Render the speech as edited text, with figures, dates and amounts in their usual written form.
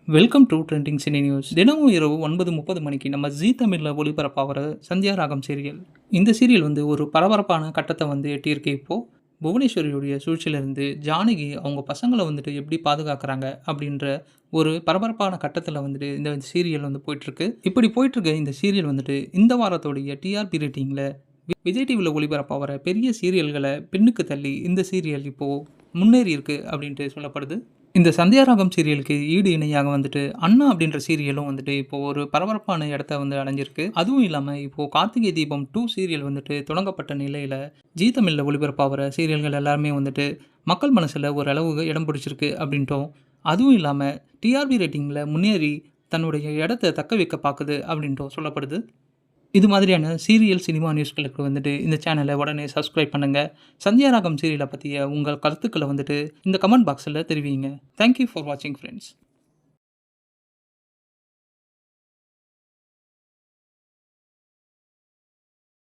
Welcome to trending cine news. தினமும் இரவு 9:30 மணிக்கு நம்ம ஜீ தமிழில் ஒளிபரப்பாகிற சந்தியா ராகம் சீரியல். இந்த சீரியல் ஒரு பரபரப்பான கட்டத்தை எட்டியிருக்கு. இப்போது புவனேஸ்வரியுடைய சூழ்ச்சியிலிருந்து ஜானகி அவங்க பசங்களை எப்படி பாதுகாக்கிறாங்க அப்படின்ற ஒரு பரபரப்பான கட்டத்தில் இந்த சீரியல் போயிட்டுருக்கு. இப்படி போயிட்டுருக்க இந்த சீரியல் இந்த வாரத்தோடைய டிஆர்பி ரேட்டிங்கில் விஜய் டிவியில் ஒளிபரப்பாகிற பெரிய சீரியல்களை பின்னுக்கு தள்ளி இந்த சீரியல் இப்போது முன்னேறி இருக்கு அப்படின்ட்டு சொல்லப்படுது. இந்த சந்தியா ராகம் சீரியலுக்கு ஈடு இணையாக அண்ணா அப்படின்ற சீரியலும் இப்போது ஒரு பரபரப்பான இடத்த அடைஞ்சிருக்கு. அதுவும் இல்லாமல் இப்போது கார்த்திகை தீபம் 2 சீரியல் தொடங்கப்பட்ட நிலையில் ஜீ தமிழில் ஒளிபரப்பாகிற சீரியல்கள் எல்லாருமே மக்கள் மனசில் ஒரு அளவு இடம் பிடிச்சிருக்கு அப்படின்ட்டும், அதுவும் இல்லாமல் டிஆர்பி ரேட்டிங்கில் முன்னேறி தன்னுடைய இடத்த தக்க வைக்க பார்க்குது அப்படின்ட்டும் சொல்லப்படுது. இது மாதிரியான சீரியல் சினிமா நியூஸ்களுக்கு இந்த சேனலை உடனே சப்ஸ்கிரைப் பண்ணுங்கள். சந்தியா ராகம் சீரியலை பற்றிய உங்கள் கருத்துக்களை இந்த கமெண்ட் பாக்ஸில் தெரிவிங்க. தேங்க்யூ ஃபார் வாட்சிங் ஃப்ரெண்ட்ஸ்.